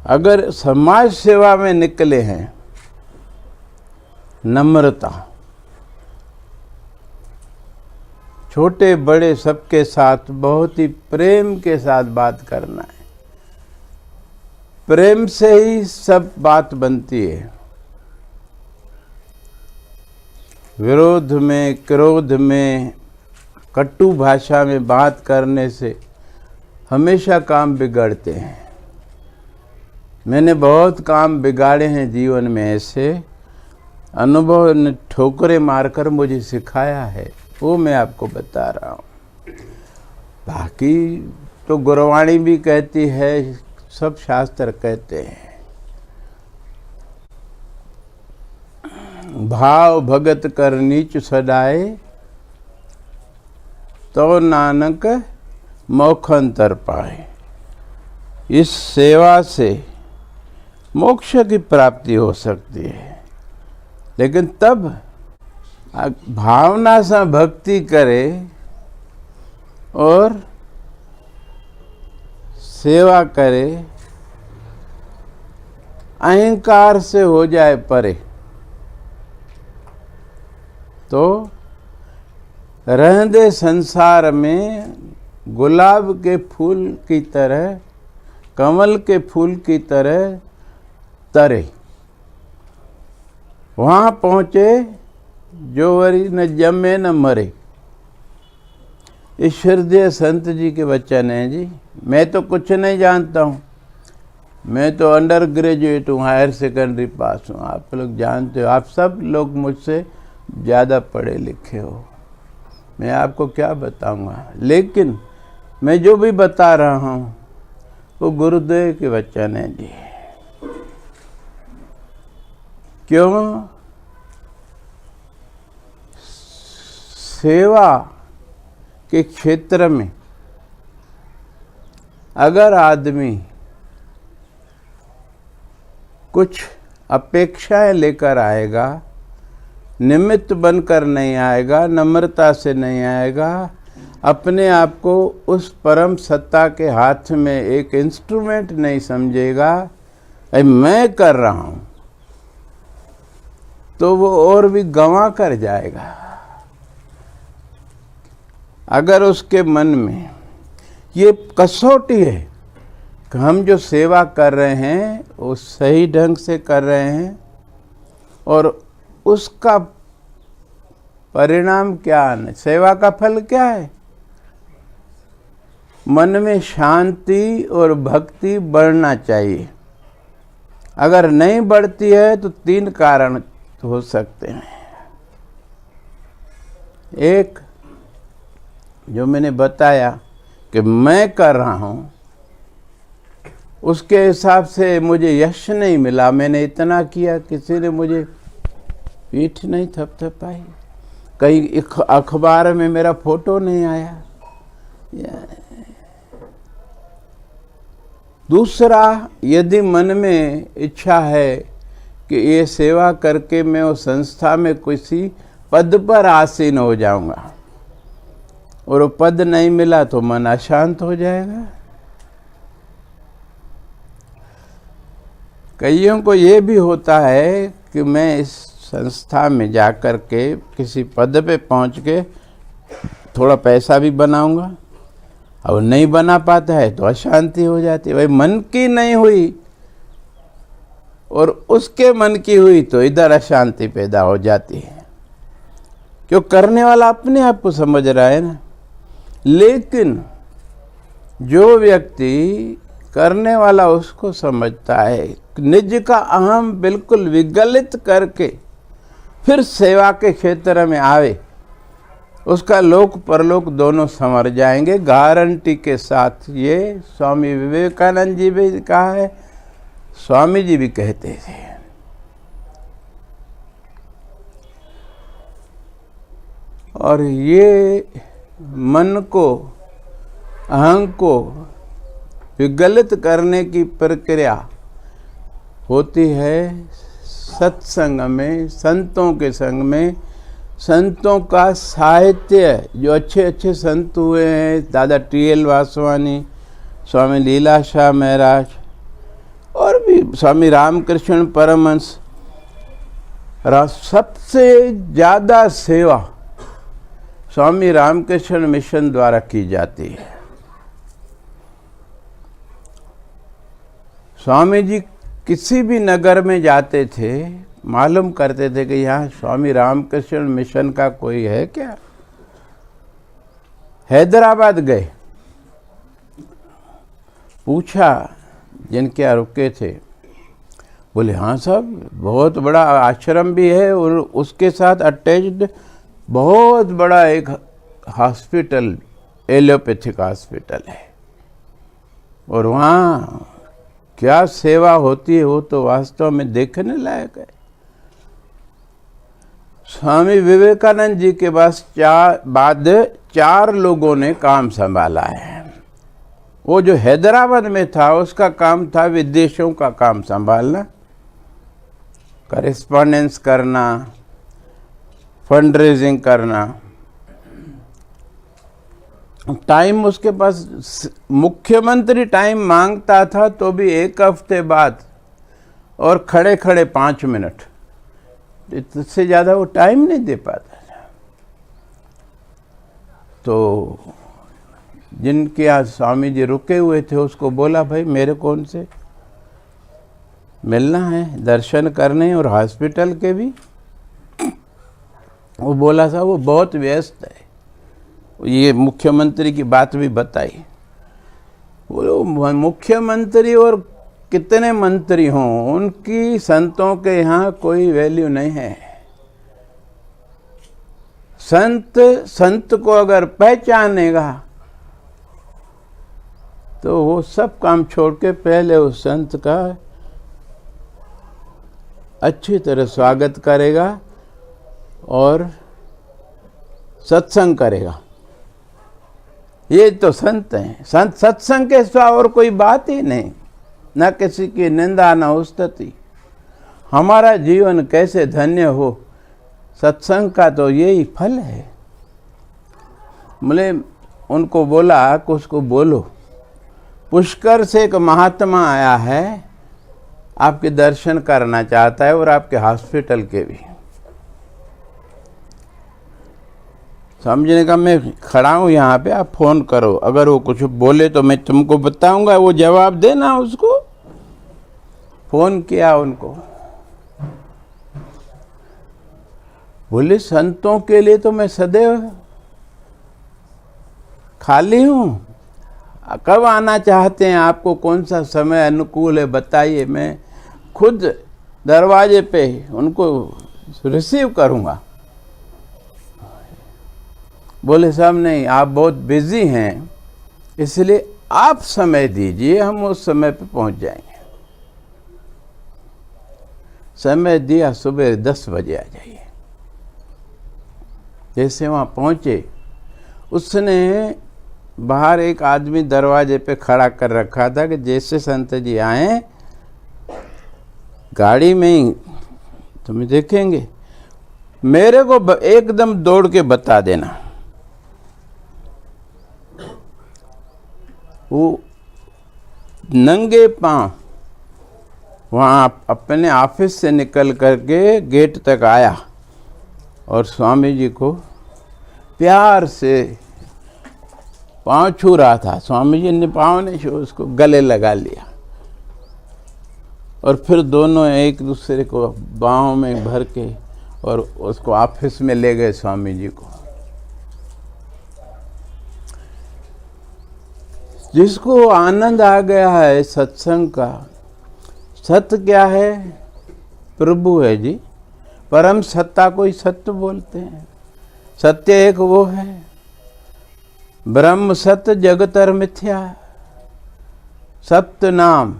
अगर समाज सेवा में निकले हैं, नम्रता, छोटे बड़े सबके साथ बहुत ही प्रेम के साथ बात करना है। प्रेम से ही सब बात बनती है। विरोध में, क्रोध में, कटु भाषा में बात करने से हमेशा काम बिगड़ते हैं। मैंने बहुत काम बिगाड़े हैं जीवन में, ऐसे अनुभव ने ठोकरें मारकर मुझे सिखाया है, वो मैं आपको बता रहा हूँ। बाकी तो गुरवाणी भी कहती है, सब शास्त्र कहते हैं, भाव भगत कर नीच सदाए, तो नानक मोक्षंतर पाए। इस सेवा से मोक्ष की प्राप्ति हो सकती है, लेकिन तब भावना से भक्ति करे और सेवा करे, अहंकार से हो जाए परे, तो रहंदे संसार में गुलाब के फूल की तरह, कमल के फूल की तरह तरे। वहाँ पहुँचे जो वरी न जमे न मरे। ईश्वरदेव संत जी के वचन हैं जी। मैं तो कुछ नहीं जानता हूँ, मैं तो अंडर ग्रेजुएट हूँ, हायर सेकेंडरी पास हूँ। आप लोग जानते हो, आप सब लोग मुझसे ज़्यादा पढ़े लिखे हो, मैं आपको क्या बताऊँगा। लेकिन मैं जो भी बता रहा हूँ वो गुरुदेव के वचन हैं जी। क्यों? सेवा के क्षेत्र में अगर आदमी कुछ अपेक्षाएं लेकर आएगा, निमित्त बनकर नहीं आएगा, नम्रता से नहीं आएगा, अपने आप को उस परम सत्ता के हाथ में एक इंस्ट्रूमेंट नहीं समझेगा, मैं कर रहा हूँ, तो वो और भी गंवा कर जाएगा। अगर उसके मन में ये कसौटी है कि हम जो सेवा कर रहे हैं वो सही ढंग से कर रहे हैं और उसका परिणाम क्या है, सेवा का फल क्या है, मन में शांति और भक्ति बढ़ना चाहिए। अगर नहीं बढ़ती है तो 3 कारण हो सकते हैं। एक, जो मैंने बताया कि मैं कर रहा हूँ, उसके हिसाब से मुझे यश नहीं मिला, मैंने इतना किया, किसी ने मुझे पीठ नहीं थपथपाई, कहीं अखबार में मेरा फोटो नहीं आया। दूसरा, यदि मन में इच्छा है कि ये सेवा करके मैं उस संस्था में किसी पद पर आसीन हो जाऊंगा और वो पद नहीं मिला तो मन अशांत हो जाएगा। कईयों को ये भी होता है कि मैं इस संस्था में जाकर के किसी पद पे पहुंच के थोड़ा पैसा भी बनाऊंगा, और नहीं बना पाता है तो अशांति हो जाती है। भाई मन की नहीं हुई और उसके मन की हुई तो इधर अशांति पैदा हो जाती है, क्यों? करने वाला अपने आप को समझ रहा है ना। लेकिन जो व्यक्ति करने वाला उसको समझता है, निज का अहम बिल्कुल विगलित करके फिर सेवा के क्षेत्र में आवे, उसका लोक परलोक दोनों संवर जाएंगे, गारंटी के साथ। ये स्वामी विवेकानंद जी भी कहा है, स्वामी जी भी कहते थे। और ये मन को, अहंग को विगलित करने की प्रक्रिया होती है सत्संग में, संतों के संग में, संतों का साहित्य, जो अच्छे अच्छे संत हुए हैं, दादा टी.एल. वासवानी, स्वामी लीलाशाह महाराज और भी स्वामी रामकृष्ण परमहंस, सबसे ज़्यादा सेवा स्वामी रामकृष्ण मिशन द्वारा की जाती है। स्वामी जी किसी भी नगर में जाते थे, मालूम करते थे कि यहाँ स्वामी रामकृष्ण मिशन का कोई है क्या। हैदराबाद गए, पूछा जिनके यहाँ रुके थे, बोले हाँ साहब बहुत बड़ा आश्रम भी है और उसके साथ अटैच्ड बहुत बड़ा एक हॉस्पिटल, एलोपैथिक हॉस्पिटल है, और वहाँ क्या सेवा होती है वो तो वास्तव में देखने लायक है। स्वामी विवेकानंद जी के बाद चार लोगों ने काम संभाला है। वो जो हैदराबाद में था उसका काम था विदेशों का काम संभालना, करेस्पॉन्डेंस करना, फंड रेजिंग करना। टाइम उसके पास, मुख्यमंत्री टाइम मांगता था तो भी 1 हफ्ते बाद, और खड़े खड़े 5 मिनट, इससे ज़्यादा वो टाइम नहीं दे पाता था। तो जिनके यहाँ स्वामी जी रुके हुए थे उसको बोला भाई मेरे को उनसे मिलना है, दर्शन करने और हॉस्पिटल के भी। वो बोला था वो बहुत व्यस्त है। ये मुख्यमंत्री की बात भी बताई। बोलो मुख्यमंत्री और कितने मंत्री हों, उनकी संतों के यहाँ कोई वैल्यू नहीं है। संत को अगर पहचानेगा तो वो सब काम छोड़ के पहले उस संत का अच्छी तरह स्वागत करेगा और सत्संग करेगा। ये तो संत हैं। सत्संग के सिवा और कोई बात ही नहीं, न किसी की निंदा न उस्तति। हमारा जीवन कैसे धन्य हो, सत्संग का तो यही फल है। बोले उनको बोला कि उसको बोलो, पुष्कर से एक महात्मा आया है, आपके दर्शन करना चाहता है और आपके हॉस्पिटल के भी। समझने का मैं खड़ा हूँ यहाँ पे, आप फोन करो, अगर वो कुछ बोले तो मैं तुमको बताऊंगा, वो जवाब देना उसको। फोन किया उनको, बोले संतों के लिए तो मैं सदैव खाली हूँ, कब आना चाहते हैं, आपको कौन सा समय अनुकूल है बताइए, मैं खुद दरवाजे पे उनको रिसीव करूँगा। बोले साहब नहीं, आप बहुत बिजी हैं, इसलिए आप समय दीजिए, हम उस समय पे पहुंच जाएंगे। समय दिया, सुबह 10 बजे आ जाइए। जैसे वहाँ पहुँचे, उसने बाहर एक आदमी दरवाजे पे खड़ा कर रखा था कि जैसे संत जी आए गाड़ी में ही तुम्हें देखेंगे, मेरे को एकदम दौड़ के बता देना। वो नंगे पांव वहाँ अपने ऑफिस से निकल करके गेट तक आया और स्वामी जी को प्यार से पाँव छू रहा था। स्वामी जी ने पाँव नहीं छू, उसको गले लगा लिया और फिर दोनों एक दूसरे को बाहों में भर के और उसको ऑफिस में ले गए स्वामी जी को। जिसको आनंद आ गया है सत्संग का, सत्य क्या है? प्रभु है जी, परम सत्ता को ही सत्य बोलते हैं। सत्य एक वो है, ब्रह्म सत्य जगतर मिथ्या, सत्य नाम,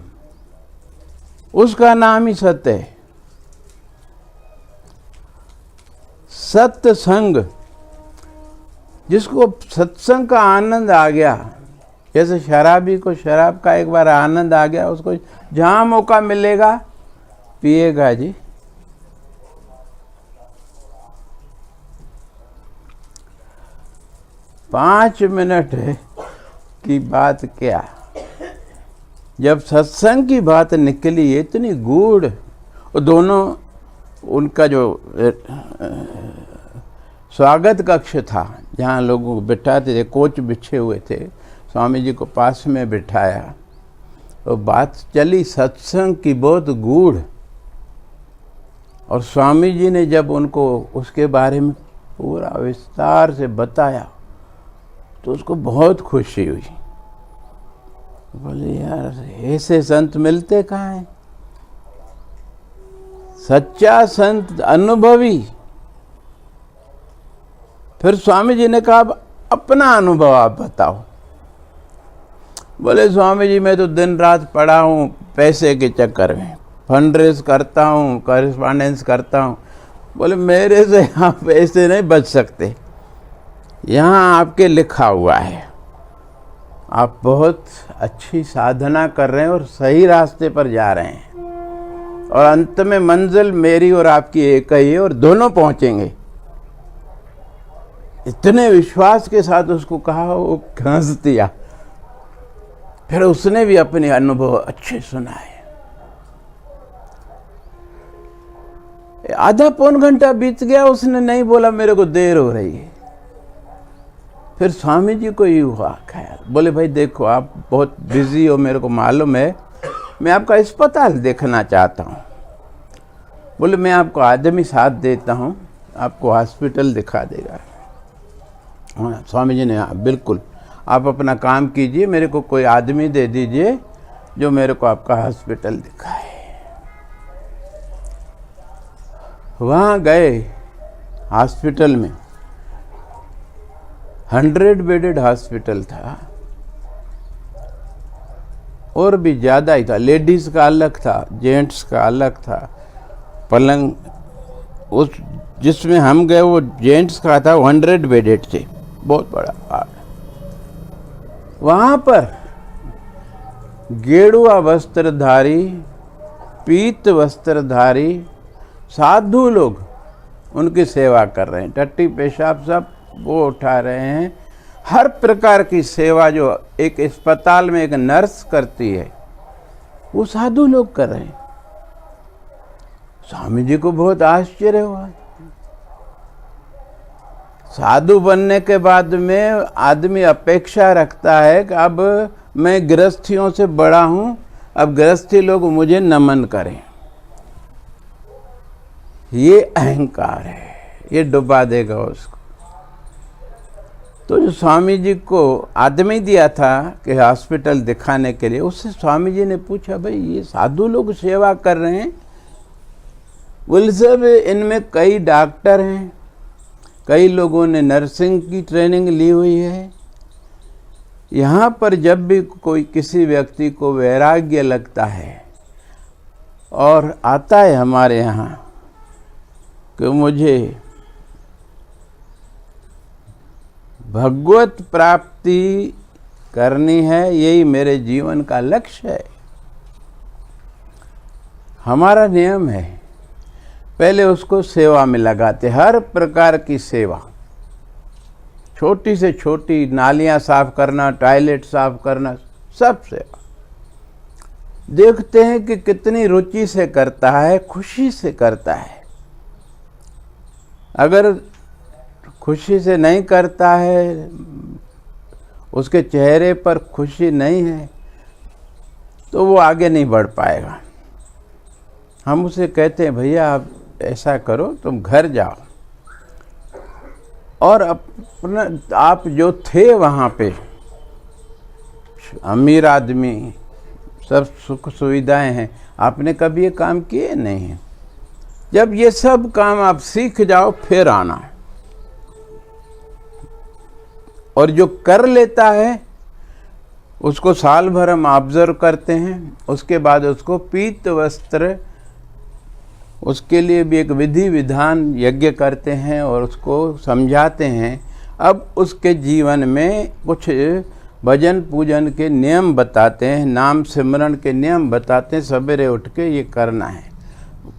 उसका नाम ही सत्य है। सत्य संग, जिसको सत्संग का आनंद आ गया, जैसे शराबी को शराब का एक बार आनंद आ गया, उसको जहाँ मौका मिलेगा पिएगा जी। 5 मिनट की बात क्या, जब सत्संग की बात निकली इतनी गूढ़, और दोनों उनका जो स्वागत कक्ष था जहाँ लोगों को बिठाते थे, कोच बिछे हुए थे, स्वामी जी को पास में बिठाया और बात चली सत्संग की बहुत गूढ़। और स्वामी जी ने जब उनको उसके बारे में पूरा विस्तार से बताया तो उसको बहुत खुशी हुई। बोले यार ऐसे संत मिलते कहाँ हैं, सच्चा संत अनुभवी। फिर स्वामी जी ने कहा अपना अनुभव आप बताओ। बोले स्वामी जी मैं तो दिन रात पढ़ा हूँ पैसे के चक्कर में, फंड रेज करता हूँ, कॉरेस्पॉन्डेंस करता हूँ। बोले मेरे से यहाँ पैसे नहीं बच सकते, यहाँ आपके लिखा हुआ है, आप बहुत अच्छी साधना कर रहे हैं और सही रास्ते पर जा रहे हैं, और अंत में मंजिल मेरी और आपकी एक ही है और दोनों पहुँचेंगे। इतने विश्वास के साथ उसको कहा, वो हंस दिया। फिर उसने भी अपने अनुभव अच्छे सुनाए। आधा पौन घंटा बीत गया, उसने नहीं बोला मेरे को देर हो रही है। फिर स्वामी जी को ही हुआ ख्याल, बोले भाई देखो आप बहुत बिजी हो, मेरे को मालूम है, मैं आपका अस्पताल देखना चाहता हूँ। बोले मैं आपको आदमी साथ देता हूँ, आपको हॉस्पिटल दिखा देगा। हाँ स्वामी जी ने, हाँ बिल्कुल आप अपना काम कीजिए, मेरे को कोई आदमी दे दीजिए जो मेरे को आपका हॉस्पिटल दिखाए। वहाँ गए हॉस्पिटल में, 100 बेडेड हॉस्पिटल था और भी ज़्यादा ही था। लेडीज़ का अलग था, जेंट्स का अलग था। पलंग उस जिसमें हम गए वो जेंट्स का था, 100 बेडेड थे, बहुत बड़ा वार्ड। वहाँ पर गेरुआ वस्त्रधारी, पीत वस्त्रधारी साधु लोग उनकी सेवा कर रहे हैं। टट्टी पेशाब सब वो उठा रहे हैं। हर प्रकार की सेवा जो एक अस्पताल में एक नर्स करती है वो साधु लोग कर रहे हैं। स्वामी जी को बहुत आश्चर्य हुआ। साधु बनने के बाद में आदमी अपेक्षा रखता है कि अब मैं गृहस्थियों से बड़ा हूं, अब गृहस्थी लोग मुझे नमन करें। ये अहंकार है, ये डुबा देगा उसको। तो जो स्वामी जी को आदमी दिया था कि हॉस्पिटल दिखाने के लिए, उससे स्वामी जी ने पूछा भाई ये साधु लोग सेवा कर रहे हैं? बोले सब इनमें कई डॉक्टर हैं, कई लोगों ने नर्सिंग की ट्रेनिंग ली हुई है। यहाँ पर जब भी कोई किसी व्यक्ति को वैराग्य लगता है और आता है हमारे यहाँ कि मुझे भगवत प्राप्ति करनी है, यही मेरे जीवन का लक्ष्य है, हमारा नियम है पहले उसको सेवा में लगाते। हर प्रकार की सेवा, छोटी से छोटी, नालियां साफ करना, टॉयलेट साफ करना, सब सेवा देखते हैं कि कितनी रुचि से करता है, खुशी से करता है। अगर खुशी से नहीं करता है, उसके चेहरे पर खुशी नहीं है, तो वो आगे नहीं बढ़ पाएगा। हम उसे कहते हैं भैया आप ऐसा करो, तुम घर जाओ और अपना आप जो थे वहाँ पे, अमीर आदमी, सब सुख सुविधाएं हैं, आपने कभी ये काम किए नहीं हैं। जब ये सब काम आप सीख जाओ फिर आना। और जो कर लेता है उसको साल भर हम ऑब्जर्व करते हैं, उसके बाद उसको पीत वस्त्र, उसके लिए भी एक विधि विधान यज्ञ करते हैं और उसको समझाते हैं। अब उसके जीवन में कुछ भजन पूजन के नियम बताते हैं, नाम सिमरण के नियम बताते हैं, सवेरे उठ के ये करना है,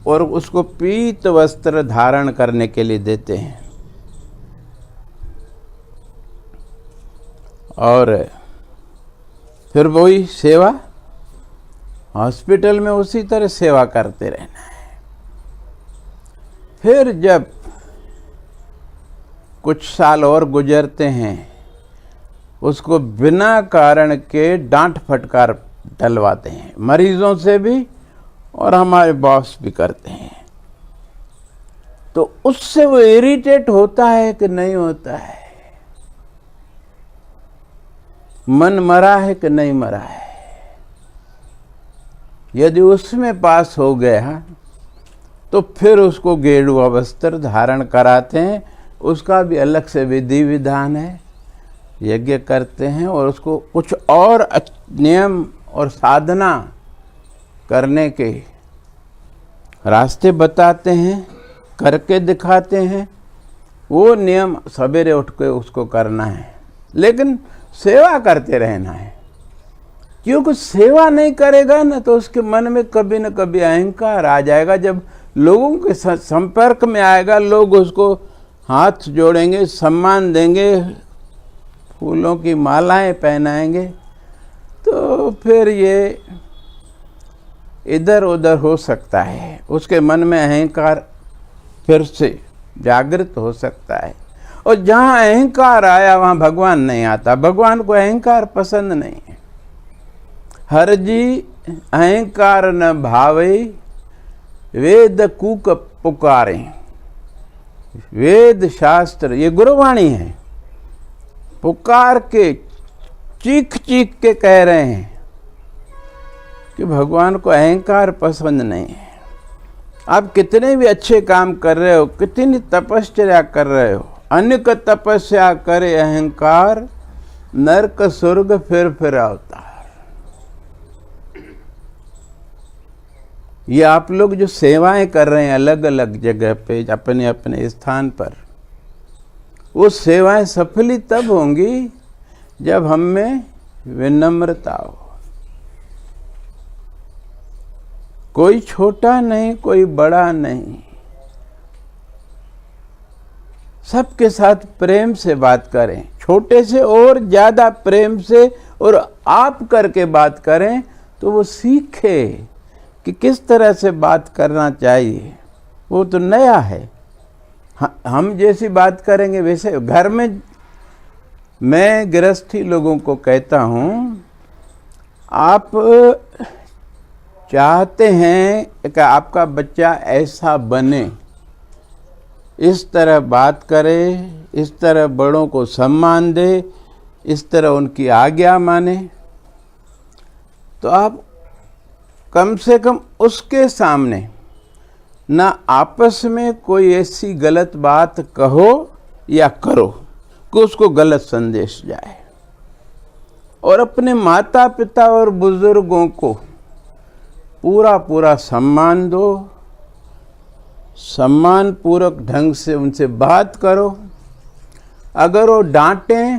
और उसको पीत वस्त्र धारण करने के लिए देते हैं। और फिर वही सेवा, हॉस्पिटल में उसी तरह सेवा करते रहना है। फिर जब कुछ साल और गुजरते हैं, उसको बिना कारण के डांट फटकार डलवाते हैं, मरीजों से भी और हमारे बॉस भी करते हैं। तो उससे वो इरिटेट होता है कि नहीं होता है, मन मरा है कि नहीं मरा है। यदि उसमें पास हो गया तो फिर उसको गेरुआ वस्त्र धारण कराते हैं, उसका भी अलग से विधि विधान है, यज्ञ करते हैं और उसको कुछ और नियम और साधना करने के रास्ते बताते हैं, करके दिखाते हैं। वो नियम सवेरे उठ के उसको करना है, लेकिन सेवा करते रहना है। क्योंकि सेवा नहीं करेगा ना तो उसके मन में कभी न कभी अहंकार आ जाएगा। जब लोगों के संपर्क में आएगा, लोग उसको हाथ जोड़ेंगे, सम्मान देंगे, फूलों की मालाएं पहनाएंगे, तो फिर ये इधर उधर हो सकता है। उसके मन में अहंकार फिर से जागृत हो सकता है। और जहाँ अहंकार आया वहाँ भगवान नहीं आता। भगवान को अहंकार पसंद नहीं है। हर जी अहंकार न भावे, वेद कूक पुकारे। वेद शास्त्र ये गुरुवाणी है, पुकार के चीख चीख के कह रहे हैं कि भगवान को अहंकार पसंद नहीं है। आप कितने भी अच्छे काम कर रहे हो, कितनी तपस्या कर रहे हो, अनेक तपस्या करे अहंकार, नरक स्वर्ग फिर अवतार। ये आप लोग जो सेवाएं कर रहे हैं अलग अलग जगह पे, अपने अपने स्थान पर, वो सेवाएं सफली तब होंगी जब हम में विनम्रता हो। कोई छोटा नहीं, कोई बड़ा नहीं, सबके साथ प्रेम से बात करें, छोटे से और ज्यादा प्रेम से और आप करके बात करें तो वो सीखे कि किस तरह से बात करना चाहिए। वो तो नया है, हम जैसी बात करेंगे वैसे। घर में मैं गृहस्थी लोगों को कहता हूँ, आप चाहते हैं कि आपका बच्चा ऐसा बने, इस तरह बात करे, इस तरह बड़ों को सम्मान दे, इस तरह उनकी आज्ञा माने, तो आप कम से कम उसके सामने ना आपस में कोई ऐसी गलत बात कहो या करो कि उसको गलत संदेश जाए। और अपने माता पिता और बुजुर्गों को पूरा सम्मान दो, सम्मान पूर्वक ढंग से उनसे बात करो। अगर वो डांटें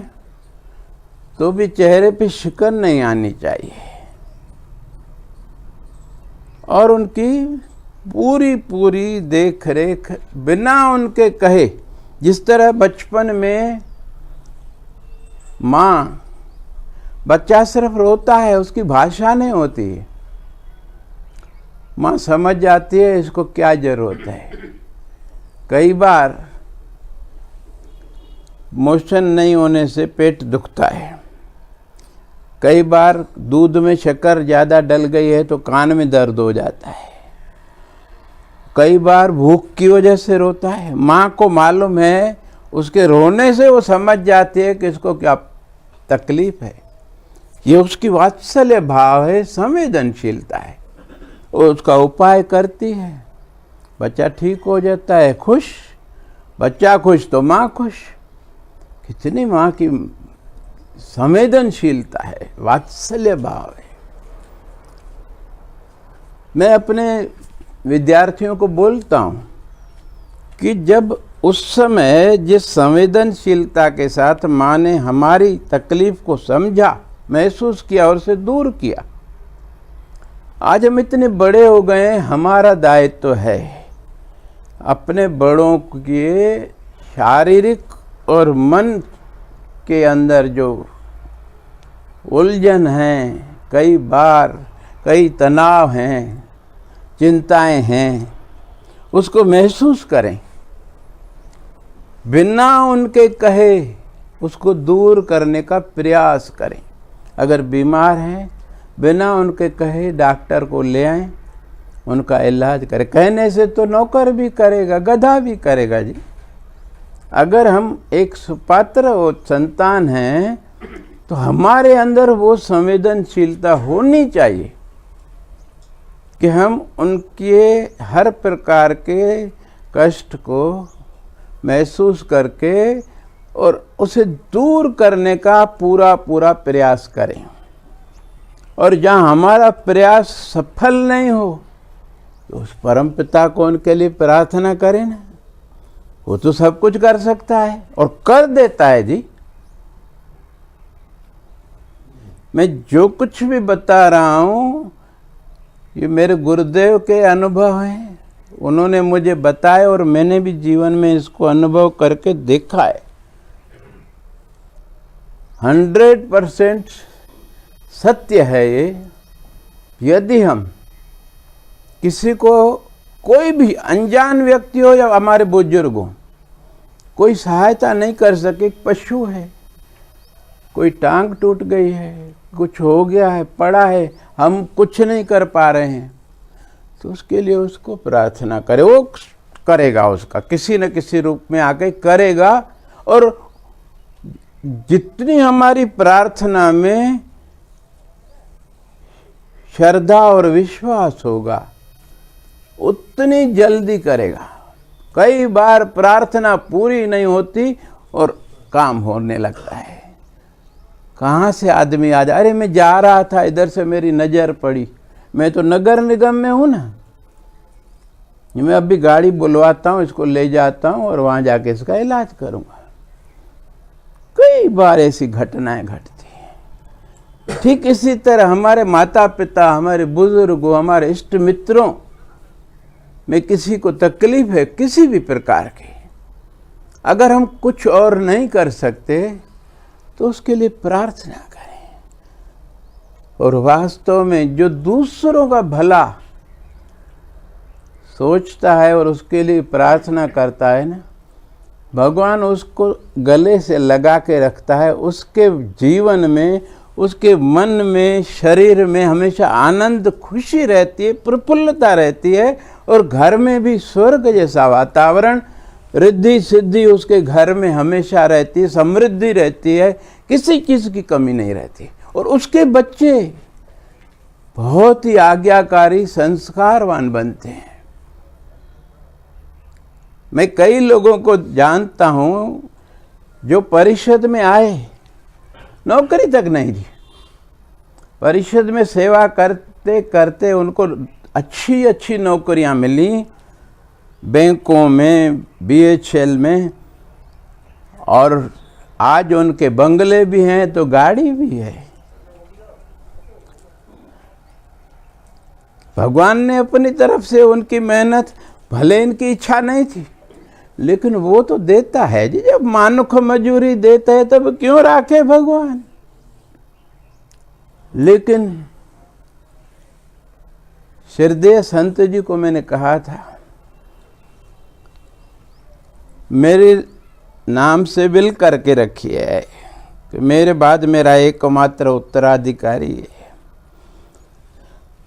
तो भी चेहरे पे शिकन नहीं आनी चाहिए, और उनकी पूरी देख रेख बिना उनके कहे। जिस तरह बचपन में माँ, बच्चा सिर्फ रोता है, उसकी भाषा नहीं होती है, माँ समझ जाती है इसको क्या जरूरत है। कई बार मोशन नहीं होने से पेट दुखता है, कई बार दूध में शक्कर ज़्यादा डल गई है तो कान में दर्द हो जाता है, कई बार भूख की वजह से रोता है। माँ को मालूम है, उसके रोने से वो समझ जाती है कि इसको क्या तकलीफ है। ये उसकी वात्सल्य भाव है, संवेदनशीलता है, वो उसका उपाय करती है, बच्चा ठीक हो जाता है। खुश बच्चा खुश तो माँ खुश। कितनी माँ की संवेदनशीलता है, वात्सल्य भाव है। मैं अपने विद्यार्थियों को बोलता हूँ कि जब उस समय जिस संवेदनशीलता के साथ माँ ने हमारी तकलीफ को समझा, महसूस किया और उसे दूर किया, आज हम इतने बड़े हो गए, हमारा दायित्व है अपने बड़ों के शारीरिक और मन के अंदर जो उलझन है, कई बार कई तनाव हैं, चिंताएं हैं, उसको महसूस करें, बिना उनके कहे उसको दूर करने का प्रयास करें। अगर बीमार हैं, बिना उनके कहे डॉक्टर को ले आएं, उनका इलाज करें। कहने से तो नौकर भी करेगा, गधा भी करेगा जी। अगर हम एक सुपात्र संतान हैं तो हमारे अंदर वो संवेदनशीलता होनी चाहिए कि हम उनके हर प्रकार के कष्ट को महसूस करके और उसे दूर करने का पूरा प्रयास करें। और जहाँ हमारा प्रयास सफल नहीं हो तो उस परम पिता को उनके लिए प्रार्थना करें ना। वो तो सब कुछ कर सकता है और कर देता है जी। मैं जो कुछ भी बता रहा हूँ ये मेरे गुरुदेव के अनुभव हैं, उन्होंने मुझे बताया और मैंने भी जीवन में इसको अनुभव करके देखा है। 100% सत्य है ये। यदि हम किसी को, कोई भी अनजान व्यक्ति हो या हमारे बुजुर्ग हो, कोई सहायता नहीं कर सके, पशु है, कोई टांग टूट गई है, कुछ हो गया है, पड़ा है, हम कुछ नहीं कर पा रहे हैं, तो उसके लिए उसको प्रार्थना करें। वो करेगा, उसका किसी न किसी रूप में आके करेगा। और जितनी हमारी प्रार्थना में श्रद्धा और विश्वास होगा उतनी जल्दी करेगा। कई बार प्रार्थना पूरी नहीं होती और काम होने लगता है। कहाँ से आदमी आ जाए, अरे मैं जा रहा था, इधर से मेरी नज़र पड़ी, मैं तो नगर निगम में हूँ ना, मैं अभी गाड़ी बुलवाता हूँ, इसको ले जाता हूँ और वहाँ जाके इसका इलाज करूँगा। कई बार ऐसी घटनाएं घटती हैं। ठीक इसी तरह हमारे माता पिता, हमारे बुजुर्गों, हमारे इष्ट मित्रों में किसी को तकलीफ है किसी भी प्रकार की, अगर हम कुछ और नहीं कर सकते तो उसके लिए प्रार्थना करें। और वास्तव में जो दूसरों का भला सोचता है और उसके लिए प्रार्थना करता है ना, भगवान उसको गले से लगा के रखता है। उसके जीवन में, उसके मन में, शरीर में हमेशा आनंद, खुशी रहती है, प्रफुल्लता रहती है। और घर में भी स्वर्ग जैसा वातावरण, रिद्धि सिद्धि उसके घर में हमेशा रहती है, समृद्धि रहती है, किसी चीज़ की कमी नहीं रहती। और उसके बच्चे बहुत ही आज्ञाकारी, संस्कारवान बनते हैं। मैं कई लोगों को जानता हूँ जो परिषद में आए, नौकरी तक नहीं दी, परिषद में सेवा करते करते उनको अच्छी अच्छी नौकरियां मिली, बैंकों में, BHL में, और आज उनके बंगले भी हैं तो गाड़ी भी है। भगवान ने अपनी तरफ से उनकी मेहनत, भले इनकी इच्छा नहीं थी लेकिन वो तो देता है जी। जब मानुख मजूरी देता है तब क्यों राखे भगवान। लेकिन श्रद्धेय संत जी को मैंने कहा था, मेरे नाम से बिल करके रखिए कि मेरे बाद मेरा एकमात्र उत्तराधिकारी है।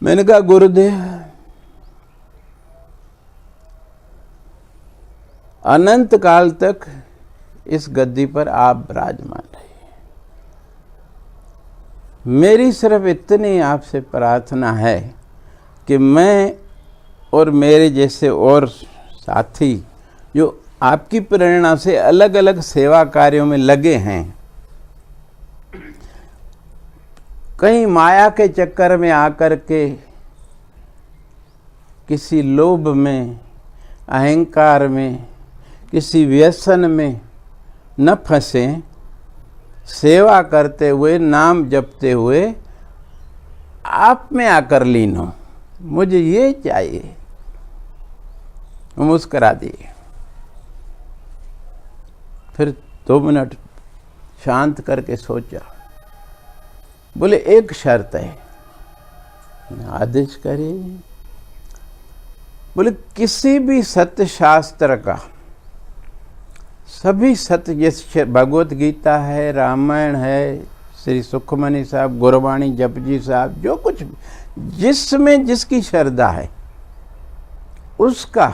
मैंने कहा गुरुदेव, अनंत काल तक इस गद्दी पर आप विराजमान रहिए। मेरी सिर्फ इतनी आपसे प्रार्थना है कि मैं और मेरे जैसे और साथी जो आपकी प्रेरणा से अलग अलग सेवा कार्यों में लगे हैं, कहीं माया के चक्कर में आकर के किसी लोभ में, अहंकार में, किसी व्यसन में न फंसें, सेवा करते हुए, नाम जपते हुए आप में आकर लीन हो। मुझे ये चाहिए। मुस्करा दिए। फिर 2 मिनट शांत करके सोचा, बोले एक शर्त है। आदेश करिए। बोले किसी भी सत्य शास्त्र का, सभी सत्य, जैसे भगवत गीता है, रामायण है, श्री सुखमनी साहब, गुरबाणी जपजी साहब, जो कुछ जिसमें जिसकी श्रद्धा है उसका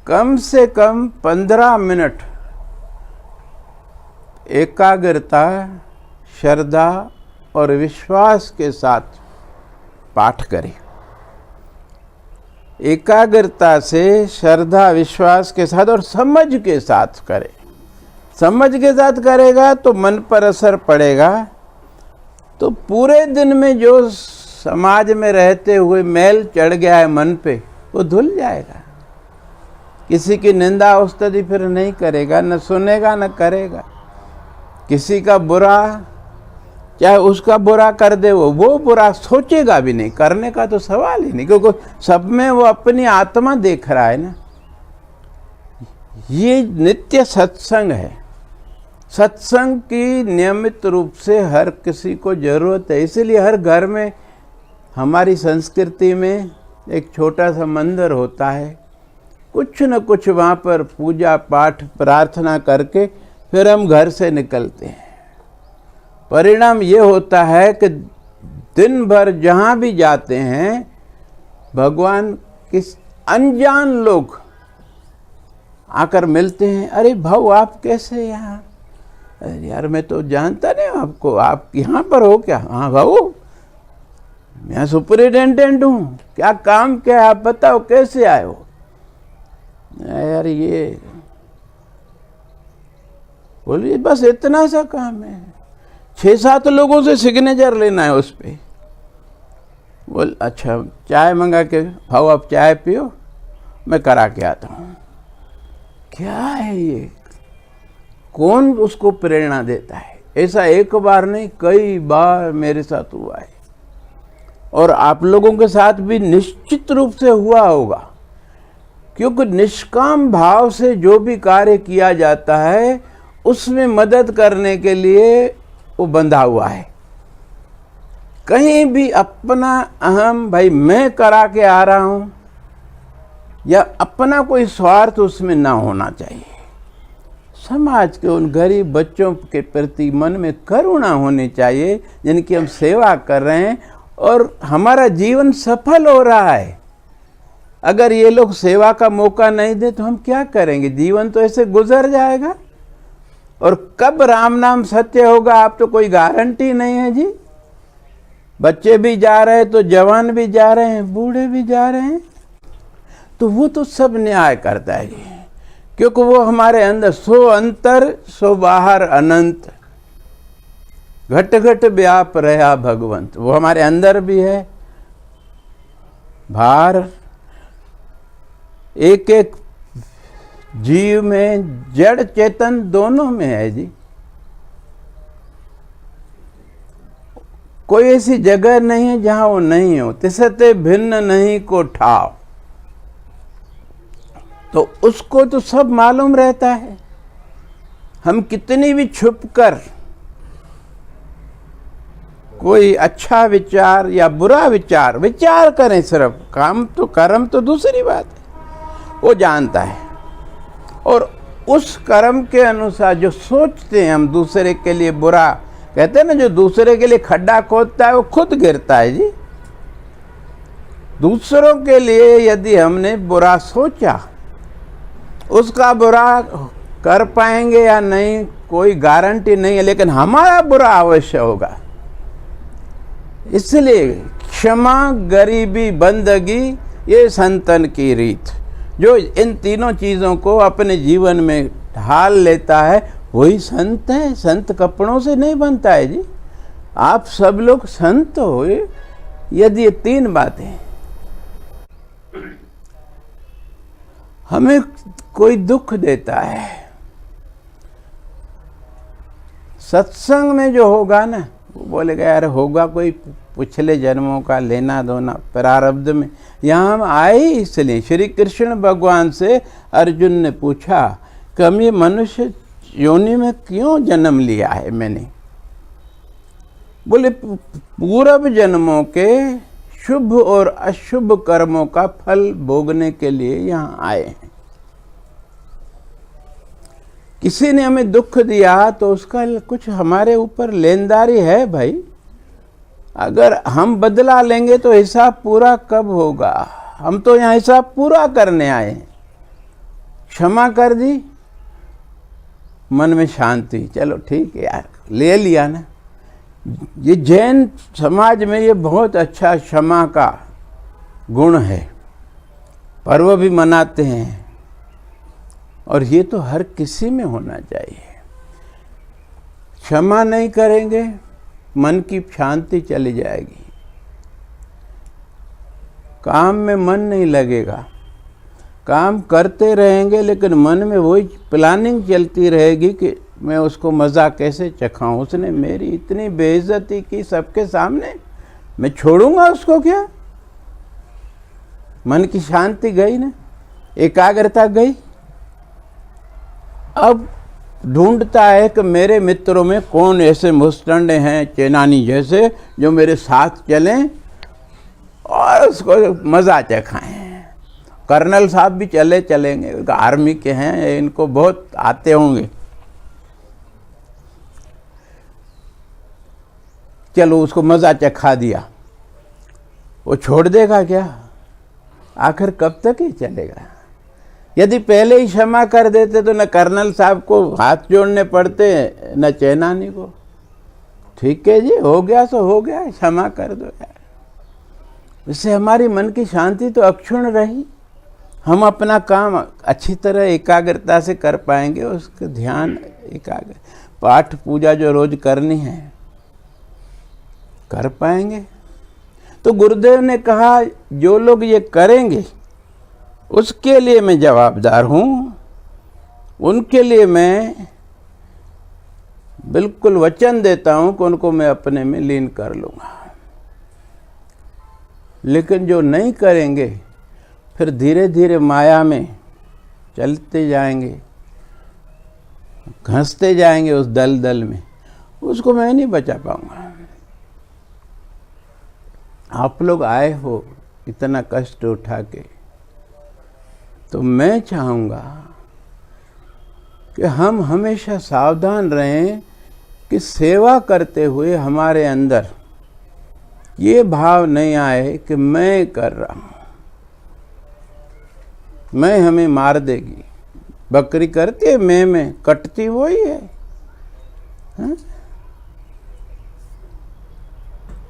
कम से कम 15 मिनट एकाग्रता, श्रद्धा और विश्वास के साथ पाठ करें। एकाग्रता से, श्रद्धा विश्वास के साथ और समझ के साथ करे। समझ के साथ करेगा तो मन पर असर पड़ेगा, तो पूरे दिन में जो समाज में रहते हुए मैल चढ़ गया है मन पे, वो धुल जाएगा। किसी की निंदा स्तुति फिर नहीं करेगा, न सुनेगा न करेगा। किसी का बुरा, चाहे उसका बुरा कर दे, वो बुरा सोचेगा भी नहीं, करने का तो सवाल ही नहीं, क्योंकि सब में वो अपनी आत्मा देख रहा है ना। ये नित्य सत्संग है। सत्संग की नियमित रूप से हर किसी को जरूरत है। इसीलिए हर घर में, हमारी संस्कृति में एक छोटा सा मंदिर होता है, कुछ न कुछ वहाँ पर पूजा पाठ प्रार्थना करके फिर हम घर से निकलते हैं। परिणाम ये होता है कि दिन भर जहाँ भी जाते हैं, भगवान किस अनजान लोग आकर मिलते हैं। अरे भाऊ आप कैसे यहाँ? अरे यार मैं तो जानता नहीं आपको, आप यहाँ पर हो क्या? हाँ भाऊ मैं सुपरिटेंडेंट हूँ, क्या काम क्या है आप बताओ, कैसे आए हो? यार ये बोलिए बस इतना सा काम है, 6-7 लोगों से सिग्नेचर लेना है उस पे। बोल अच्छा चाय मंगा के, भाऊ आप चाय पियो, मैं करा के आता हूँ। क्या है ये? कौन उसको प्रेरणा देता है? ऐसा एक बार नहीं, कई बार मेरे साथ हुआ है, और आप लोगों के साथ भी निश्चित रूप से हुआ होगा, क्योंकि निष्काम भाव से जो भी कार्य किया जाता है उसमें मदद करने के लिए वो बंधा हुआ है। कहीं भी अपना अहम, भाई मैं करा के आ रहा हूं, या अपना कोई स्वार्थ उसमें ना होना चाहिए। समाज के उन गरीब बच्चों के प्रति मन में करुणा होनी चाहिए जिनकी हम सेवा कर रहे हैं, और हमारा जीवन सफल हो रहा है। अगर ये लोग सेवा का मौका नहीं दे तो हम क्या करेंगे? जीवन तो ऐसे गुजर जाएगा, और कब राम नाम सत्य होगा आप तो कोई गारंटी नहीं है जी। बच्चे भी जा रहे हैं तो जवान भी जा रहे हैं, बूढ़े भी जा रहे हैं, तो वो तो सब न्याय करता है जी, क्योंकि वो हमारे अंदर सो अंतर सो बाहर अनंत, घट घट व्याप रहा भगवंत, वो हमारे अंदर भी है, बाहर एक एक जीव में, जड़ चेतन दोनों में है जी। कोई ऐसी जगह नहीं है जहां वो नहीं हो। तिसते भिन्न नहीं को ठाव, तो उसको तो सब मालूम रहता है। हम कितनी भी छुपकर कोई अच्छा विचार या बुरा विचार करें, सिर्फ काम तो कर्म तो दूसरी बात है, वो जानता है। और उस कर्म के अनुसार जो सोचते हैं हम दूसरे के लिए बुरा, कहते हैं ना जो दूसरे के लिए खड्डा खोदता है वो खुद गिरता है जी। दूसरों के लिए यदि हमने बुरा सोचा, उसका बुरा कर पाएंगे या नहीं कोई गारंटी नहीं है, लेकिन हमारा बुरा अवश्य होगा। इसलिए क्षमा, गरीबी, बंदगी, ये संतन की रीत। जो इन तीनों चीज़ों को अपने जीवन में ढाल लेता है वही संत है। संत कपड़ों से नहीं बनता है जी। आप सब लोग संत हो यदि ये 3 बातें, हमें कोई दुख देता है, सत्संग में जो होगा ना, वो बोलेगा यार होगा कोई पिछले जन्मों का लेना दोना प्रारब्ध में, यहाँ हम आए इसलिए। श्री कृष्ण भगवान से अर्जुन ने पूछा कि हम ये मनुष्य योनि में क्यों जन्म लिया है मैंने? बोले पूर्व जन्मों के शुभ और अशुभ कर्मों का फल भोगने के लिए यहाँ आए हैं। किसी ने हमें दुख दिया तो उसका कुछ हमारे ऊपर लेनदारी है भाई। अगर हम बदला लेंगे तो हिसाब पूरा कब होगा? हम तो यहाँ हिसाब पूरा करने आए हैं। क्षमा कर दी, मन में शांति, चलो ठीक है यार, ले लिया ना। ये जैन समाज में ये बहुत अच्छा क्षमा का गुण है। पर्व भी मनाते हैं और ये तो हर किसी में होना चाहिए। क्षमा नहीं करेंगे, मन की शांति चली जाएगी, काम में मन नहीं लगेगा। काम करते रहेंगे लेकिन मन में वही प्लानिंग चलती रहेगी कि मैं उसको मज़ा कैसे चखाऊं। उसने मेरी इतनी बेइज्जती की सबके सामने, मैं छोड़ूंगा उसको क्या? मन की शांति गई ना, एकाग्रता गई। अब ढूंढता है कि मेरे मित्रों में कौन ऐसे मुस्टंडे हैं चेनानी जैसे जो मेरे साथ चलें और उसको मज़ा चखाएं। कर्नल साहब भी चलेंगे, आर्मी के हैं, इनको बहुत आते होंगे। चलो उसको मज़ा चखा दिया, वो छोड़ देगा क्या? आखिर कब तक ही चलेगा? यदि पहले ही क्षमा कर देते तो न कर्नल साहब को हाथ जोड़ने पड़ते न चेनानी को। ठीक है जी, हो गया सो हो गया, क्षमा कर दो यार। इससे हमारी मन की शांति तो अक्षुण्ण रही। हम अपना काम अच्छी तरह एकाग्रता से कर पाएंगे, उसका ध्यान एकाग्र, पाठ पूजा जो रोज करनी है कर पाएंगे। तो गुरुदेव ने कहा जो लोग ये करेंगे उसके लिए मैं जवाबदार हूँ, उनके लिए मैं बिल्कुल वचन देता हूँ कि उनको मैं अपने में लीन कर लूँगा। लेकिन जो नहीं करेंगे फिर धीरे धीरे माया में चलते जाएंगे, घंसते जाएंगे उस दलदल में, उसको मैं नहीं बचा पाऊंगा। आप लोग आए हो इतना कष्ट उठा के, तो मैं चाहूँगा कि हम हमेशा सावधान रहें कि सेवा करते हुए हमारे अंदर ये भाव नहीं आए कि मैं कर रहा हूँ, मैं हमें मार देगी। बकरी करती है मैं कटती वही है, हा?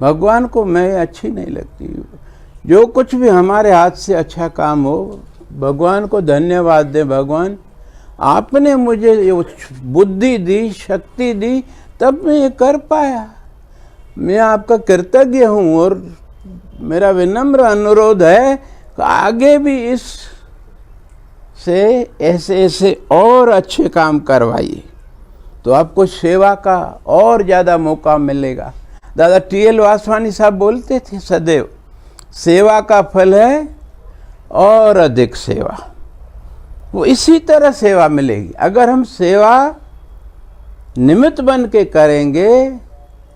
भगवान को मैं अच्छी नहीं लगती। जो कुछ भी हमारे हाथ से अच्छा काम हो, भगवान को धन्यवाद दे। भगवान आपने मुझे ये बुद्धि दी, शक्ति दी, तब मैं ये कर पाया। मैं आपका कृतज्ञ हूँ और मेरा विनम्र अनुरोध है कि आगे भी इस से ऐसे ऐसे और अच्छे काम करवाइए, तो आपको सेवा का और ज़्यादा मौका मिलेगा। दादा टी.एल. वासवानी साहब बोलते थे सदैव, सेवा का फल है और अधिक सेवा। वो इसी तरह सेवा मिलेगी। अगर हम सेवा निमित्त बन के करेंगे,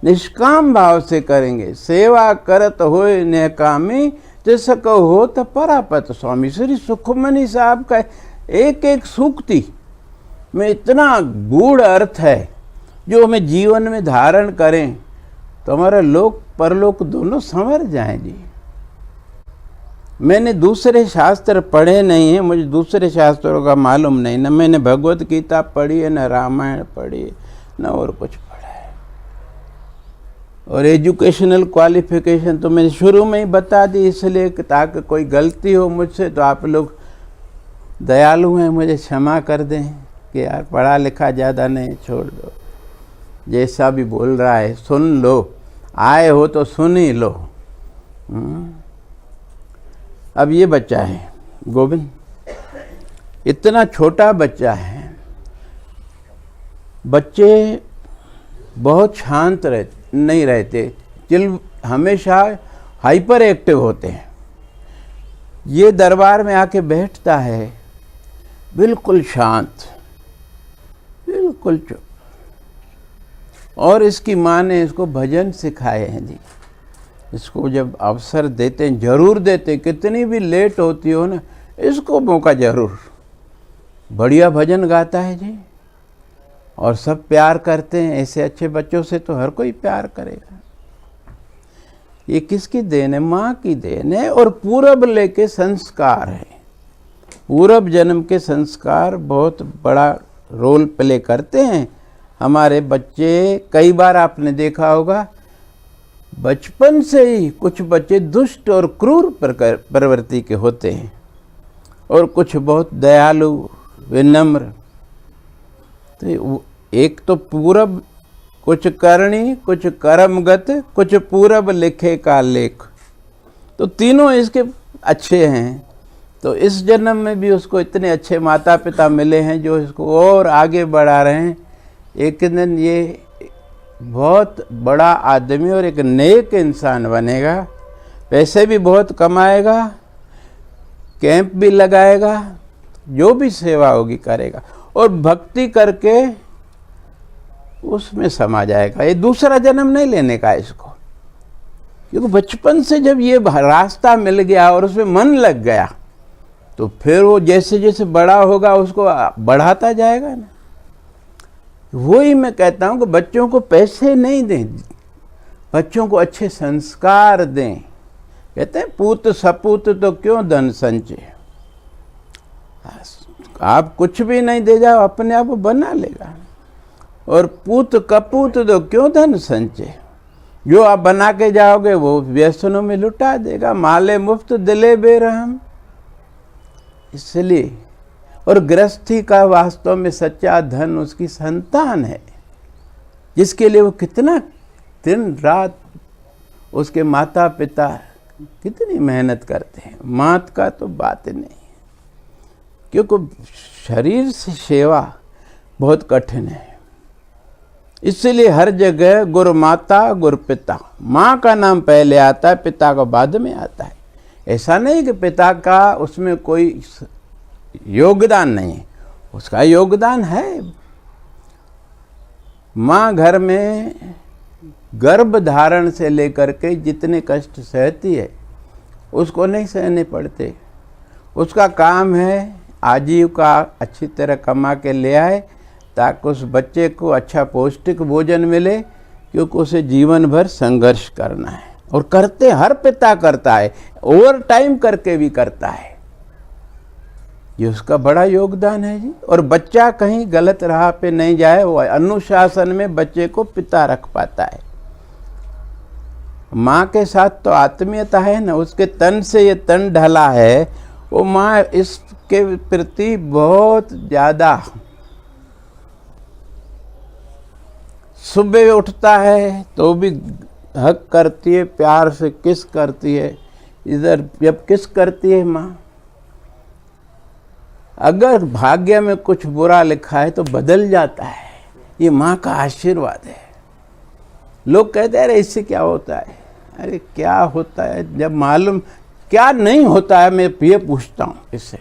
निष्काम भाव से करेंगे, सेवा करत होए निकामी जिसको हो तो परापत स्वामी। श्री सुखमनी साहब का एक एक सूक्ति में इतना गूढ़ अर्थ है जो हमें जीवन में धारण करें तो हमारा लोक परलोक दोनों संवर जाएं जी। मैंने दूसरे शास्त्र पढ़े नहीं हैं, मुझे दूसरे शास्त्रों का मालूम नहीं, न मैंने भगवत गीता पढ़ी है, न रामायण पढ़ी है, न और कुछ पढ़ा है। और एजुकेशनल क्वालिफिकेशन तो मैंने शुरू में ही बता दी, इसलिए ताकि कोई गलती हो मुझसे तो आप लोग दयालु हैं, मुझे क्षमा कर दें कि यार पढ़ा लिखा ज़्यादा नहीं, छोड़ दो। जैसा भी बोल रहा है सुन लो, आए हो तो सुन ही लो। अब ये बच्चा है गोविंद, इतना छोटा बच्चा है। बच्चे बहुत शांत नहीं रहते, हमेशा हाइपर एक्टिव होते हैं। ये दरबार में आके बैठता है बिल्कुल शांत, बिल्कुल चुप। और इसकी माँ ने इसको भजन सिखाए हैं जी। इसको जब अवसर देते हैं, जरूर देते, कितनी भी लेट होती हो ना, इसको मौका जरूर। बढ़िया भजन गाता है जी, और सब प्यार करते हैं। ऐसे अच्छे बच्चों से तो हर कोई प्यार करेगा। ये किसकी देन है? माँ की देन है। और पूरब लेके संस्कार है। पूर्व जन्म के संस्कार बहुत बड़ा रोल प्ले करते हैं। हमारे बच्चे, कई बार आपने देखा होगा, बचपन से ही कुछ बच्चे दुष्ट और क्रूर प्रवृत्ति के होते हैं, और कुछ बहुत दयालु, विनम्र। तो एक तो पूरब, कुछ करणी, कुछ कर्मगत, कुछ पूरब लिखे का लेख, तो तीनों इसके अच्छे हैं। तो इस जन्म में भी उसको इतने अच्छे माता पिता मिले हैं जो इसको और आगे बढ़ा रहे हैं। एक दिन ये बहुत बड़ा आदमी और एक नेक इंसान बनेगा, पैसे भी बहुत कमाएगा, कैंप भी लगाएगा, जो भी सेवा होगी करेगा, और भक्ति करके उसमें समा जाएगा। ये दूसरा जन्म नहीं लेने का इसको, क्योंकि बचपन से जब ये रास्ता मिल गया और उसमें मन लग गया, तो फिर वो जैसे जैसे बड़ा होगा उसको बढ़ाता जाएगा ना। वही मैं कहता हूँ कि बच्चों को पैसे नहीं दें, बच्चों को अच्छे संस्कार दें। कहते हैं पूत सपूत तो क्यों धन संचय। आप कुछ भी नहीं दे जाओ, अपने आप बना लेगा। और पूत कपूत तो क्यों धन संचय। जो आप बना के जाओगे वो व्यसनों में लुटा देगा। माले मुफ्त दिले बेरहम। इसलिए, और गृहस्थी का वास्तव में सच्चा धन उसकी संतान है, जिसके लिए वो कितना दिन रात उसके माता पिता कितनी मेहनत करते हैं। मात का तो बात नहीं, क्योंकि शरीर से सेवा बहुत कठिन है। इसलिए हर जगह गुरु माता गुरु पिता, माँ का नाम पहले आता है, पिता का बाद में आता है। ऐसा नहीं कि पिता का उसमें कोई योगदान नहीं है, उसका योगदान है। माँ घर में गर्भ धारण से लेकर के जितने कष्ट सहती है उसको नहीं सहने पड़ते। उसका काम है आजीविका अच्छी तरह कमा के ले आए, ताकि उस बच्चे को अच्छा पौष्टिक भोजन मिले, क्योंकि उसे जीवन भर संघर्ष करना है। और करते हर पिता करता है, ओवर टाइम करके भी करता है। ये उसका बड़ा योगदान है जी। और बच्चा कहीं गलत राह पे नहीं जाए, वो अनुशासन में बच्चे को पिता रख पाता है। माँ के साथ तो आत्मीयता है ना, उसके तन से ये तन ढला है, वो माँ इसके प्रति बहुत ज़्यादा। सुबह उठता है तो भी हक करती है, प्यार से किस करती है। इधर जब किस करती है माँ, अगर भाग्य में कुछ बुरा लिखा है तो बदल जाता है। ये माँ का आशीर्वाद है। लोग कहते हैं अरे इससे क्या होता है, अरे क्या होता है, जब मालूम क्या नहीं होता है मैं ये पूछता हूँ इससे।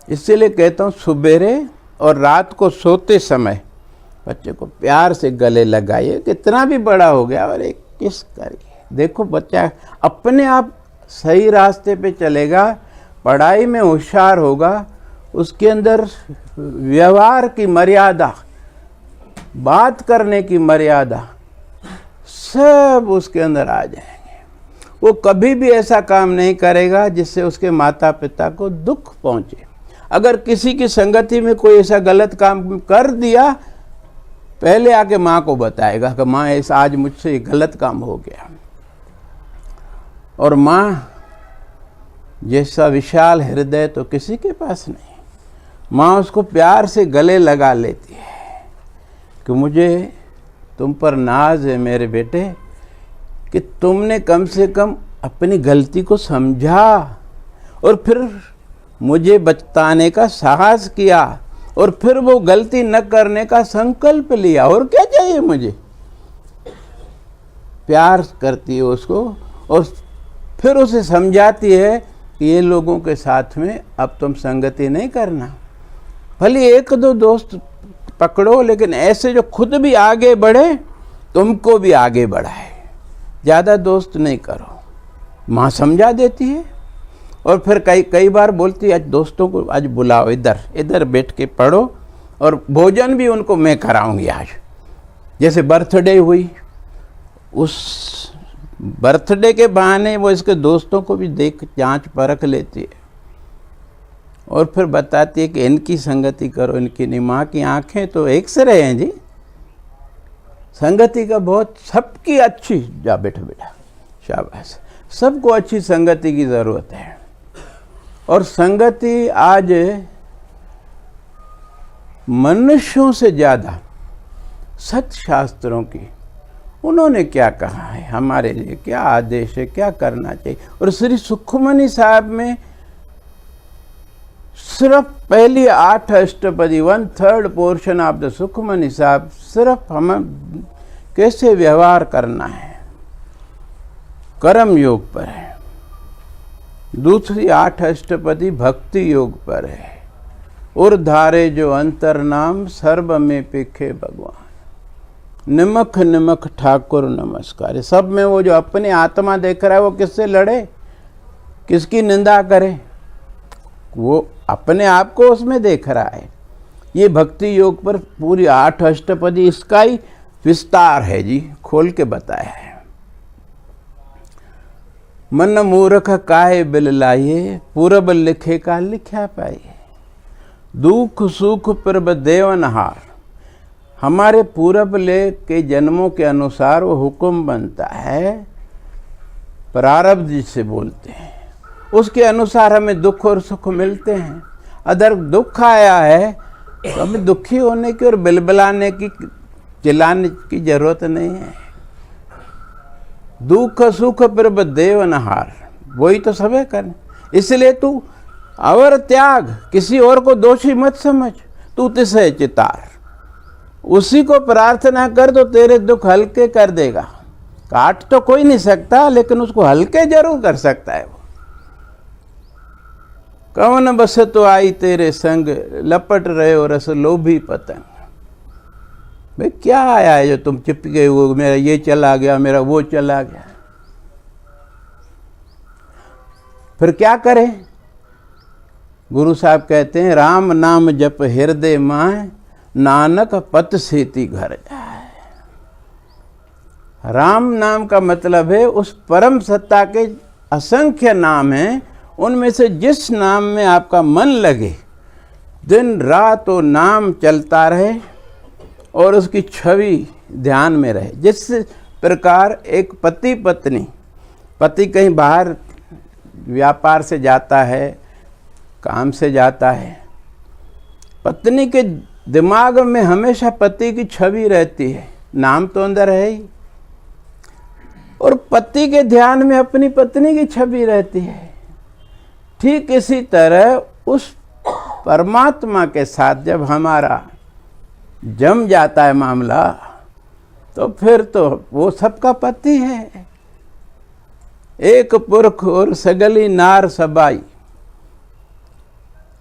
इसीलिए कहता हूँ सुबेरे और रात को सोते समय बच्चे को प्यार से गले लगाइए। कितना भी बड़ा हो गया और एक किस करिए। देखो बच्चा अपने आप सही रास्ते पे चलेगा, पढ़ाई में होशियार होगा, उसके अंदर व्यवहार की मर्यादा, बात करने की मर्यादा सब उसके अंदर आ जाएंगे। वो कभी भी ऐसा काम नहीं करेगा जिससे उसके माता पिता को दुख पहुंचे। अगर किसी की संगति में कोई ऐसा गलत काम कर दिया, पहले आके माँ को बताएगा कि माँ ऐसा आज मुझसे ये गलत काम हो गया। और माँ जैसा विशाल हृदय तो किसी के पास नहीं। माँ उसको प्यार से गले लगा लेती है कि मुझे तुम पर नाज है मेरे बेटे, कि तुमने कम से कम अपनी गलती को समझा और फिर मुझे बताने का साहस किया, और फिर वो गलती न करने का संकल्प लिया। और क्या चाहिए मुझे। प्यार करती है उसको और फिर उसे समझाती है कि ये लोगों के साथ में अब तुम संगति नहीं करना। भले एक दो दोस्त पकड़ो, लेकिन ऐसे जो खुद भी आगे बढ़े तुमको भी आगे बढ़ाए। ज़्यादा दोस्त नहीं करो। माँ समझा देती है और फिर कई बार बोलती है आज दोस्तों को आज बुलाओ, इधर बैठ के पढ़ो, और भोजन भी उनको मैं कराऊंगी आज। जैसे बर्थडे हुई, उस बर्थडे के बहाने वो इसके दोस्तों को भी देख जांच परख लेती है और फिर बताती है कि इनकी संगति करो, इनकी नहीं। माँ की आंखें तो एक्सरे हैं जी, संगति का बहुत, सबकी अच्छी, जा बेटा बेटा शाबाश, सबको अच्छी संगति की ज़रूरत है। और संगति आज मनुष्यों से ज़्यादा सत्शास्त्रों की, उन्होंने क्या कहा है, हमारे लिए क्या आदेश है, क्या करना चाहिए। और श्री सुखमनी साहब में सिर्फ पहली 8 अष्टपदी, 1/3 पोर्शन ऑफ द सुखमनी साहब सिर्फ हमें कैसे व्यवहार करना है, कर्म योग पर है। दूसरी 8 अष्टपदी भक्ति योग पर है। उर्धारे जो अंतर नाम सर्व में पिखे भगवान, निमख निमख ठाकुर नमस्कार। सब में वो जो अपनी आत्मा देख रहा है वो किससे लड़े, किसकी निंदा करे, वो अपने आप को उसमें देख रहा है। ये भक्ति योग पर पूरी 8 अष्टपदी, इसका ही विस्तार है जी, खोल के बताया है। मन मूर्ख काहे बिल लाइए, पूरब लिखे का लिखा पाइए। दुख सुख प्रभ देवनहार, हमारे पूरब ले के जन्मों के अनुसार वो हुक्म बनता है, प्रारब्ध जिसे बोलते हैं, उसके अनुसार हमें दुख और सुख मिलते हैं। अगर दुख आया है तो हमें दुखी होने की और बिलबिलाने की, चिल्लाने की जरूरत नहीं है। दुख सुख प्रभ देवनहार, वही तो सबे करने। इसलिए तू अवर त्याग, किसी और को दोषी मत समझ, तू तिसे चितार, उसी को प्रार्थना कर तो तेरे दुख हल्के कर देगा। काट तो कोई नहीं सकता, लेकिन उसको हल्के जरूर कर सकता है वो। कवन बस तो आई तेरे संग, लपट रहे हो रस लोभी पतंग। भाई क्या आया है जो तुम चिपक गए हो, मेरा ये चला गया, मेरा वो चला गया। फिर क्या करें? गुरु साहब कहते हैं राम नाम जप हृदय माय, नानक पत सेती घर जाए। राम नाम का मतलब है उस परम सत्ता के असंख्य नाम हैं, उनमें से जिस नाम में आपका मन लगे, दिन रात वो नाम चलता रहे और उसकी छवि ध्यान में रहे। जिस प्रकार एक पति पत्नी, पति कहीं बाहर व्यापार से जाता है, काम से जाता है, पत्नी के दिमाग में हमेशा पति की छवि रहती है, नाम तो अंदर है ही, और पति के ध्यान में अपनी पत्नी की छवि रहती है। ठीक इसी तरह उस परमात्मा के साथ जब हमारा जम जाता है मामला, तो फिर तो वो सबका पति है। एक पुरख और सगली नार सबाई,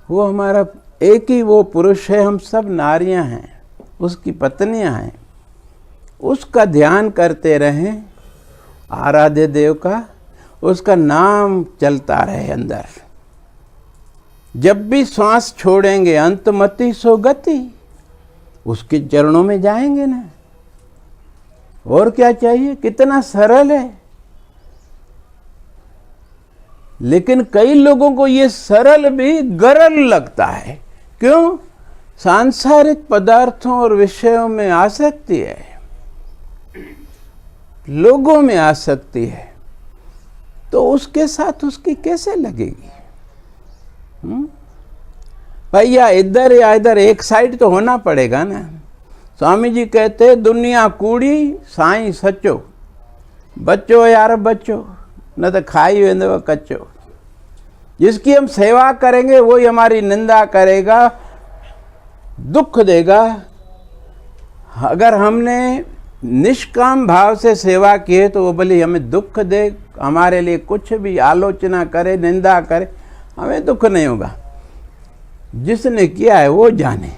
वो हमारा एक ही वो पुरुष है, हम सब नारियां हैं, उसकी पत्नियां हैं। उसका ध्यान करते रहें, आराध्य देव का, उसका नाम चलता रहे अंदर। जब भी श्वास छोड़ेंगे अंतमति सो गति, उसके चरणों में जाएंगे ना। और क्या चाहिए? कितना सरल है। लेकिन कई लोगों को ये सरल भी गरल लगता है। क्यों? सांसारिक पदार्थों और विषयों में आसक्ति है, लोगों में आसक्ति है, तो उसके साथ उसकी कैसे लगेगी? भैया इधर या इधर एक साइड तो होना पड़ेगा ना। स्वामी जी कहते दुनिया कूड़ी साईं सचो, बच्चो यार बच्चो, न तो खाई वेंदव कच्चो। जिसकी हम सेवा करेंगे वही हमारी निंदा करेगा, दुख देगा। अगर हमने निष्काम भाव से सेवा की है तो वो भले हमें दुख दे, हमारे लिए कुछ भी आलोचना करे, निंदा करे, हमें दुख नहीं होगा। जिसने किया है वो जाने।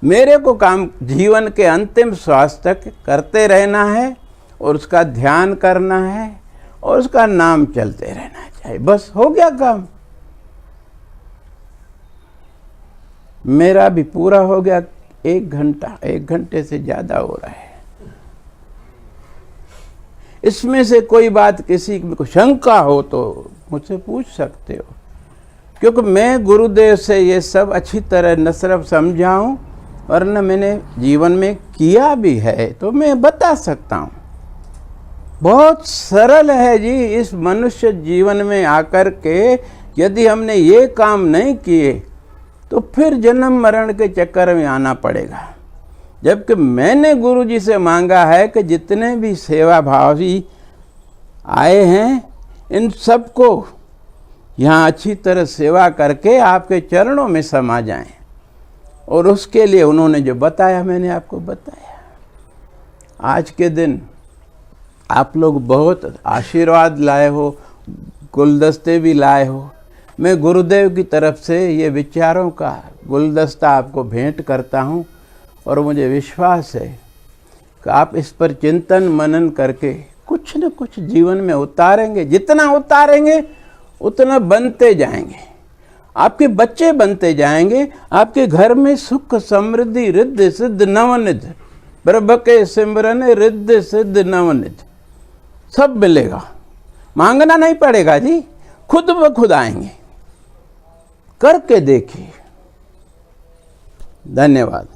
मेरे को काम जीवन के अंतिम श्वास तक करते रहना है और उसका ध्यान करना है और उसका नाम चलते रहना चाहिए। बस हो गया काम, मेरा भी पूरा हो गया। 1 घंटे से ज़्यादा हो रहा है। इसमें से कोई बात किसी को शंका हो तो मुझसे पूछ सकते हो, क्योंकि मैं गुरुदेव से ये सब अच्छी तरह न सिर्फ समझा हूँ और न मैंने जीवन में किया भी है, तो मैं बता सकता हूँ। बहुत सरल है जी। इस मनुष्य जीवन में आकर के यदि हमने ये काम नहीं किए तो फिर जन्म मरण के चक्कर में आना पड़ेगा। जबकि मैंने गुरु जी से मांगा है कि जितने भी सेवा भावी आए हैं इन सबको यहाँ अच्छी तरह सेवा करके आपके चरणों में समा जाएं, और उसके लिए उन्होंने जो बताया मैंने आपको बताया। आज के दिन आप लोग बहुत आशीर्वाद लाए हो, गुलदस्ते भी लाए हो। मैं गुरुदेव की तरफ से ये विचारों का गुलदस्ता आपको भेंट करता हूँ, और मुझे विश्वास है कि आप इस पर चिंतन मनन करके कुछ न कुछ जीवन में उतारेंगे। जितना उतारेंगे उतना बनते जाएंगे, आपके बच्चे बनते जाएंगे, आपके घर में सुख समृद्धि रिद्धि सिद्ध नवनिधि, प्रभ के सिमरन रिद्धि सिद्ध नवनिधि सब मिलेगा। मांगना नहीं पड़ेगा जी, खुद ब खुद आएंगे। करके देखिए। धन्यवाद।